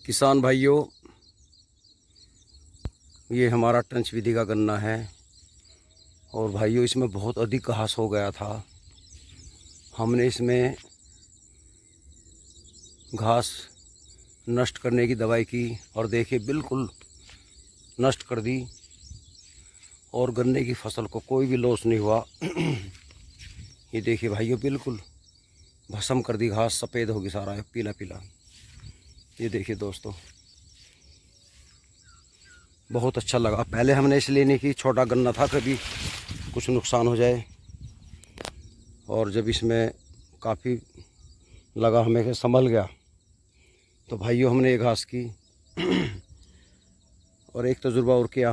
किसान भाइयों, ये हमारा टंच विधि का गन्ना है और भाइयों इसमें बहुत अधिक घास हो गया था। हमने इसमें घास नष्ट करने की दवाई की और देखिए बिल्कुल नष्ट कर दी और गन्ने की फसल को कोई भी लॉस नहीं हुआ। ये देखिए भाइयों बिल्कुल भस्म कर दी, घास सफ़ेद होगी, सारा है पीला पीला। ये देखिए दोस्तों, बहुत अच्छा लगा। पहले हमने इसलिए नहीं कि छोटा गन्ना था, कभी कुछ नुकसान हो जाए, और जब इसमें काफ़ी लगा हमें कि संभल गया तो भाइयों हमने ये घास की। और एक तजुर्बा और किया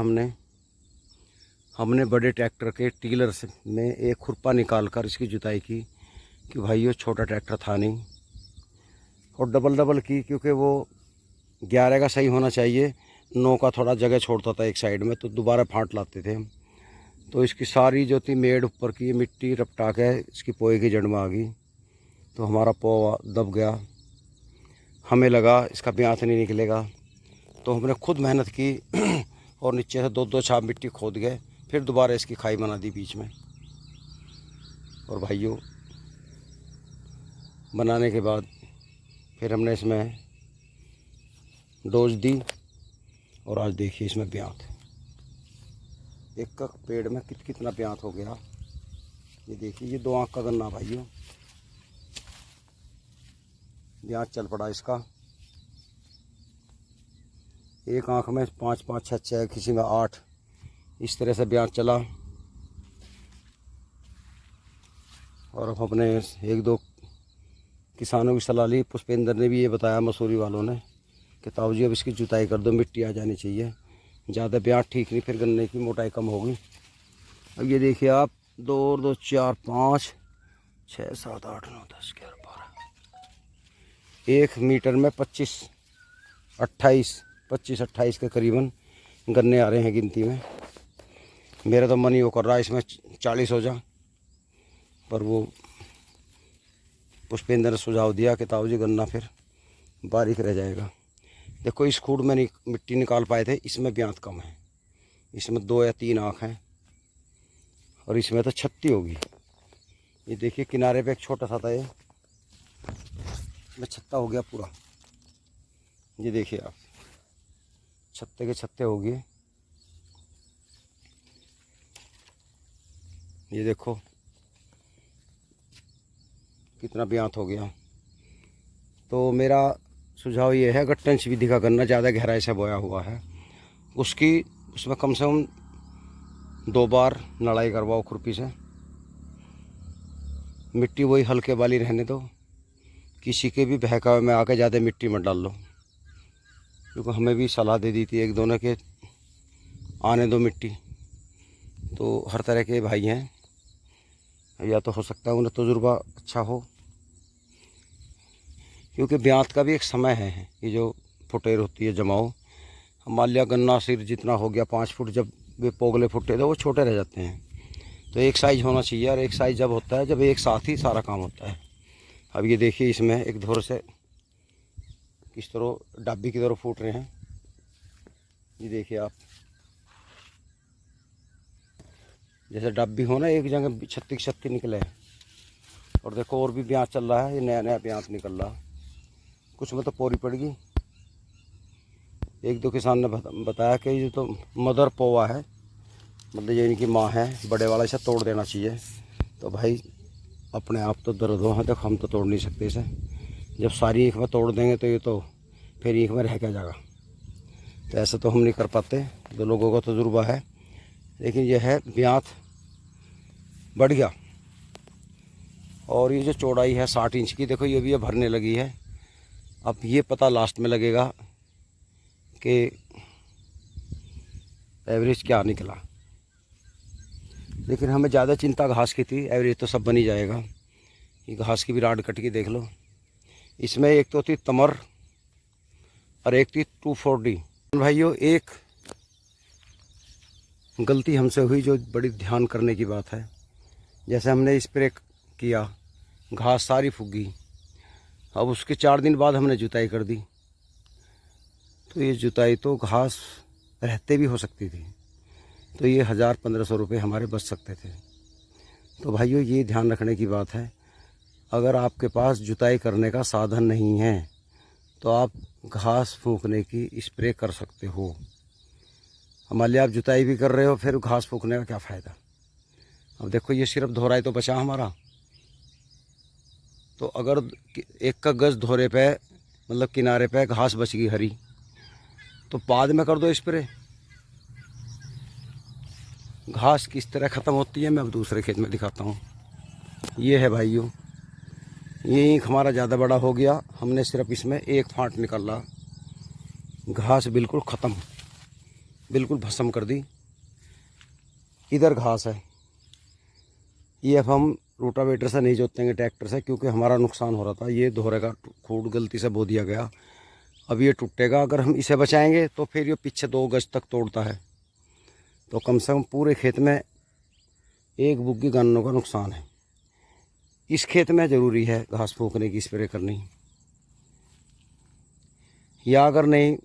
हमने बड़े ट्रैक्टर के टीलर से में एक खुरपा निकाल कर इसकी जुताई की, कि भाइयों छोटा ट्रैक्टर था नहीं, और डबल की, क्योंकि वो 11 का सही होना चाहिए, 9 का थोड़ा जगह छोड़ता था एक साइड में, तो दोबारा फाँट लाते थे हम। तो इसकी सारी जो थी मेड़ ऊपर की मिट्टी रपटा के इसकी पोए की जड़ में आ गई, तो हमारा पोआ दब गया। हमें लगा इसका ब्यांत नहीं निकलेगा, तो हमने खुद मेहनत की और नीचे से 2-2 छाप मिट्टी खोद गए, फिर दोबारा इसकी खाई बना दी बीच में। और भाइयों बनाने के बाद फिर हमने इसमें डोज दी और आज देखिए इसमें ब्यांत, एक पेड़ में कितना ब्यांत हो गया। ये देखिए, ये 2 आँख का गन्ना भाइयों, ब्यांत चल पड़ा इसका। एक आँख में 5-5, 6-6, किसी में 8, इस तरह से ब्यांत चला। और अब अपने 1-2 किसानों की सलाह ली। पुष्पेंद्र ने भी ये बताया, मसूरी वालों ने, कि ताऊ जी अब इसकी जुताई कर दो, मिट्टी आ जानी चाहिए, ज़्यादा ब्यांत ठीक नहीं, फिर गन्ने की मोटाई कम होगी। अब ये देखिए आप, 2 और 2 4 5 6 7 8 9 10 11 12, 1 मीटर में 25-28 के करीबन गन्ने आ रहे हैं गिनती में। मेरा तो मन ही वो कर रहा है इसमें 40 हो जा, पर वो पुष्पेंद्र ने सुझाव दिया कि ताऊ जी गन्ना फिर बारीक रह जाएगा। देखो इस खूड में मिट्टी निकाल पाए थे, इसमें ब्यांत कम है, इसमें 2 या 3 आँख हैं, और इसमें तो 36 होगी। ये देखिए किनारे पे एक छोटा सा था, ये इसमें 36 हो गया पूरा। ये देखिए आप, 36 के 36 हो गए। ये देखो कितना ब्यांत हो गया। तो मेरा सुझाव ये है, अगर टंच विधि का गन्ना ज़्यादा गहराई से बोया हुआ है, उसमें कम से कम 2 बार नड़ाई करवाओ खुरपी से। मिट्टी वही हल्के वाली रहने दो, किसी के भी बहकावे में आके ज़्यादा मिट्टी मत डाल लो, क्योंकि हमें भी सलाह दे दी थी 1-2 ने कि आने दो मिट्टी। तो हर तरह के भाई हैं, या तो हो सकता है उन्हें तजुर्बा अच्छा हो, क्योंकि ब्यांत का भी एक समय है। ये जो फुटेर होती है जमाओ, मान लिया गन्ना सिर जितना हो गया 5 फुट, जब वे पोगले फुटे तो वो छोटे रह जाते हैं। तो एक साइज होना चाहिए, और एक साइज जब होता है जब एक साथ ही सारा काम होता है। अब ये देखिए इसमें एक धुर से किस तरह डाबी की तरह फूट रहे हैं। ये देखिए आप, जैसे डाबी हो ना, एक जगह 36 निकले हैं। और देखो और भी ब्यांत चल रहा है, ये नया नया ब्यांत निकल रहा, कुछ में तो पोरी पड़ गई। 1-2 किसान ने बताया कि ये तो मदर पोवा है, मतलब ये इनकी माँ है, बड़े वाला, इसे तोड़ देना चाहिए। तो भाई अपने आप तो दर्द हो, देखो हम तो तोड़ नहीं सकते इसे। जब सारी ईख में तोड़ देंगे तो ये तो फिर ईख में रह क्या जाएगा। तो ऐसा तो हम नहीं कर पाते, 2 लोगों का तजुर्बा है। लेकिन यह है ब्यांत बढ़ गया। और ये जो चौड़ाई है 60 इंच की, देखो ये भी भरने लगी है। अब ये पता लास्ट में लगेगा कि एवरेज क्या निकला। लेकिन हमें ज़्यादा चिंता घास की थी, एवरेज तो सब बन ही जाएगा। ये घास की भी राड कट के देख लो, इसमें एक तो थी तमर और एक थी 240। भाइयों एक गलती हमसे हुई जो बड़ी ध्यान करने की बात है। जैसे हमने स्प्रे किया, घास सारी फूक गई। अब उसके 4 दिन बाद हमने जुताई कर दी, तो ये जुताई तो घास रहते भी हो सकती थी, तो ये 1000-1500 रुपये हमारे बच सकते थे। तो भाइयों ये ध्यान रखने की बात है, अगर आपके पास जुताई करने का साधन नहीं है तो आप घास फूंकने की स्प्रे कर सकते हो। मान लिया आप जुताई भी कर रहे हो, फिर घास फूंकने का क्या फ़ायदा। अब देखो ये सिर्फ धोराई तो बचा हमारा, तो अगर एक का गज धोरे पे मतलब किनारे पे घास बच गई हरी, तो बाद में कर दो स्प्रे। घास किस तरह ख़त्म होती है मैं अब दूसरे खेत में दिखाता हूँ। ये है भाइयों, ये ईंख हमारा ज़्यादा बड़ा हो गया, हमने सिर्फ इसमें एक फांट निकाला, घास बिल्कुल ख़त्म, बिल्कुल भस्म कर दी। इधर घास है, ये अब हम रोटावेटर से नहीं जोतेंगे, ट्रैक्टर से, क्योंकि हमारा नुकसान हो रहा था। ये दोहरे का खूड गलती से बो दिया गया, अब ये टूटेगा। अगर हम इसे बचाएंगे तो फिर ये पीछे 2 गज तक तोड़ता है, तो कम से कम पूरे खेत में 1 बुग्गी गन्नों का नुकसान है। इस खेत में ज़रूरी है घास फूंकने की स्प्रे करनी, या अगर नहीं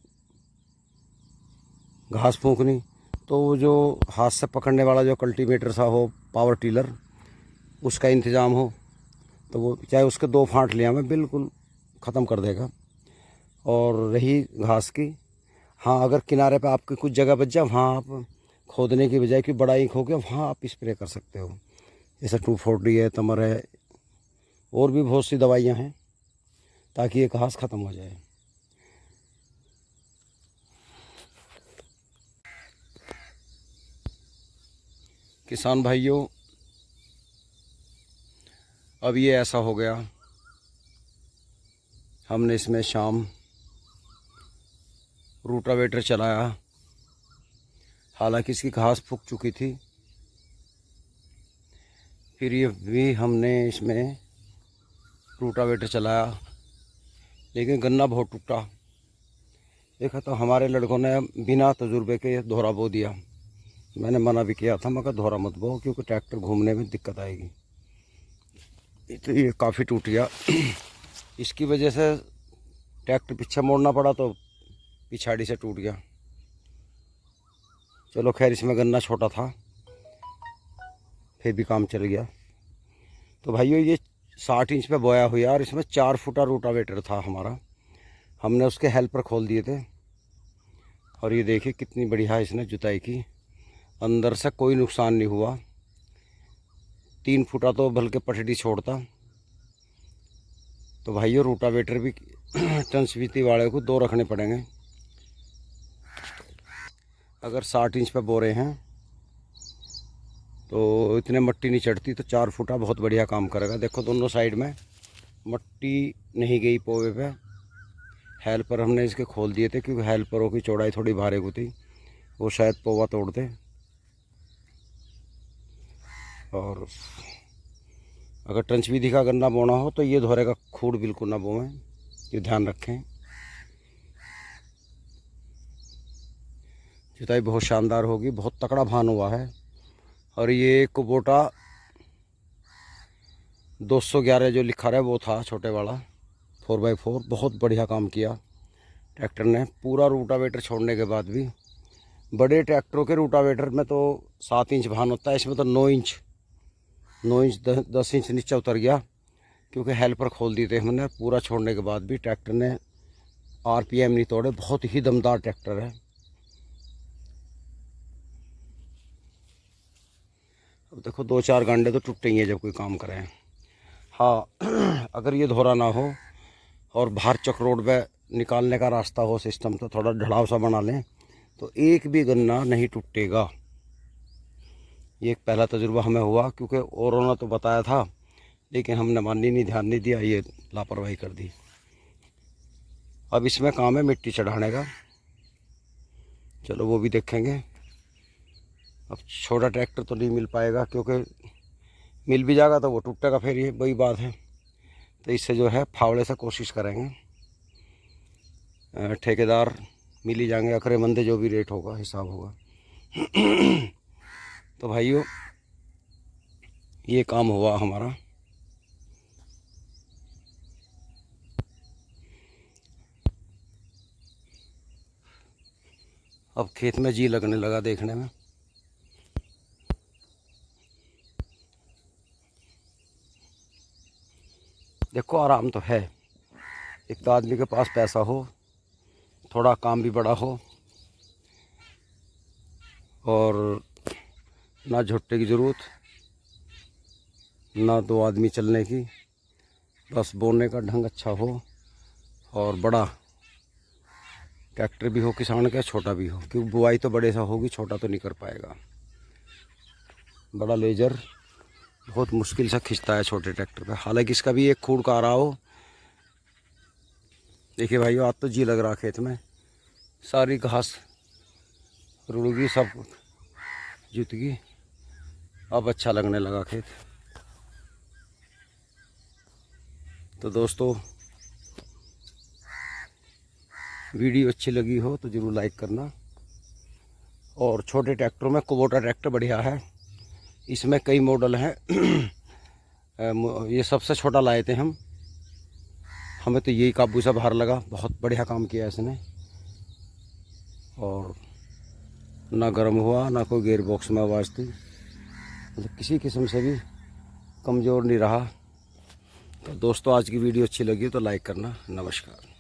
घास फूंकनी तो वो जो हाथ से पकड़ने वाला जो कल्टीवेटर सा हो, पावर टिलर, उसका इंतज़ाम हो, तो वो चाहे उसके 2 फांट ले आवे, बिल्कुल ख़त्म कर देगा। और रही घास की, हाँ अगर किनारे पे आपकी कुछ जगह बच जाए, वहाँ आप खोदने की बजाय कि बड़ा ईंख हो गया, वहाँ आप स्प्रे कर सकते हो। जैसे 2,4-D है, तमर है, और भी बहुत सी दवाइयाँ हैं, ताकि ये घास ख़त्म हो जाए। किसान भाइयों, अब ये ऐसा हो गया, हमने इसमें शाम रूटावेटर चलाया, हालांकि इसकी घास फूक चुकी थी, फिर ये भी हमने इसमें रूटावेटर चलाया, लेकिन गन्ना बहुत टूटा। देखा तो हमारे लड़कों ने बिना तजुर्बे के दोहरा बो दिया। मैंने मना भी किया था, मगर दोहरा मत बो, क्योंकि ट्रैक्टर घूमने में दिक्कत आएगी। तो ये काफ़ी टूट गया, इसकी वजह से ट्रैक्टर पीछे मोड़ना पड़ा, तो पिछाड़ी से टूट गया। चलो खैर, इसमें गन्ना छोटा था, फिर भी काम चल गया। तो भाइयों ये 60 इंच पे बोया हुआ, और इसमें 4 फुटा रोटावेटर था हमारा, हमने उसके हेल्पर खोल दिए थे। और ये देखिए कितनी बढ़िया इसने जुताई की, अंदर से कोई नुकसान नहीं हुआ। 3 फुटा तो बल्कि पटड़ी छोड़ता। तो भाइयों रोटावेटर भी ट्रांसमिटी वाले को 2 रखने पड़ेंगे। अगर 60 इंच पे बोरे हैं तो इतने मट्टी नहीं चढ़ती, तो 4 फुटा बहुत बढ़िया काम करेगा। देखो दोनों साइड में मट्टी नहीं गई पोवे पे। हेल्पर हमने इसके खोल दिए थे, क्योंकि हेल्परों की चौड़ाई थोड़ी भारे को थी, वो शायद पोवा तोड़ दे। और अगर ट्रंच विधि का गन्ना बोना हो तो ये दोहरे का खूड बिल्कुल ना बोएं, ये ध्यान रखें। जुताई बहुत शानदार होगी, बहुत तकड़ा भान हुआ है। और ये कुबोटा 211 जो लिखा रहा है वो था, छोटे वाला 4x4, बहुत बढ़िया काम किया ट्रैक्टर ने। पूरा रूटावेटर छोड़ने के बाद भी, बड़े ट्रैक्टरों के रूटावेटर में तो 7 इंच भान होता है, इसमें तो 9 इंच 10 इंच नीचे उतर गया, क्योंकि हेल्पर खोल दिए थे हमने। पूरा छोड़ने के बाद भी ट्रैक्टर ने RPM नहीं तोड़े, बहुत ही दमदार ट्रैक्टर है। अब देखो 2-4 गांडे तो टूटे ही हैं जब कोई काम करें। हाँ अगर ये धोरा ना हो और बाहर चक रोड पे निकालने का रास्ता हो, सिस्टम, तो थोड़ा ढलाव सा बना लें, तो एक भी गन्ना नहीं टूटेगा। ये एक पहला तजुर्बा हमें हुआ, क्योंकि औरों ने तो बताया था, लेकिन हमने मानी नहीं, ध्यान नहीं दिया, ये लापरवाही कर दी। अब इसमें काम है मिट्टी चढ़ाने का, चलो वो भी देखेंगे। अब छोटा ट्रैक्टर तो नहीं मिल पाएगा, क्योंकि मिल भी जाएगा तो वो टूटेगा, फिर ये वही बात है। तो इससे जो है फावड़े से कोशिश करेंगे, ठेकेदार मिल ही जाएंगे, अखरे मंदे जो भी रेट होगा, हिसाब होगा। तो भाइयों ये काम हुआ हमारा। अब खेत में जी लगने लगा देखने में। देखो आराम तो है, एक तो आदमी के पास पैसा हो, थोड़ा काम भी बड़ा हो, और ना झुट्टे की ज़रूरत, ना दो आदमी चलने की, बस बोने का ढंग अच्छा हो और बड़ा ट्रैक्टर भी हो किसान का, छोटा भी हो, क्योंकि बुआई तो बड़े सा होगी, छोटा तो नहीं कर पाएगा। बड़ा लेजर बहुत मुश्किल से खिंचता है छोटे ट्रैक्टर पे, हालांकि इसका भी एक खूड़ का रहा हो। देखिए भाइयों, आज तो जी लग रहा खेत में, सारी घास रुड़गी, सब जुत गई, अब अच्छा लगने लगा खेत। तो दोस्तों, वीडियो अच्छी लगी हो तो ज़रूर लाइक करना। और छोटे ट्रैक्टरों में कुबोटा ट्रैक्टर बढ़िया है, इसमें कई मॉडल हैं। ये सबसे छोटा लाए थे हम, हमें तो यही काबू से बाहर लगा, बहुत बढ़िया काम किया इसने, और ना गर्म हुआ, ना कोई गेयर बॉक्स में आवाज़ थी, मतलब किसी किस्म से भी कमज़ोर नहीं रहा। तो दोस्तों, आज की वीडियो अच्छी लगी तो लाइक करना। नमस्कार।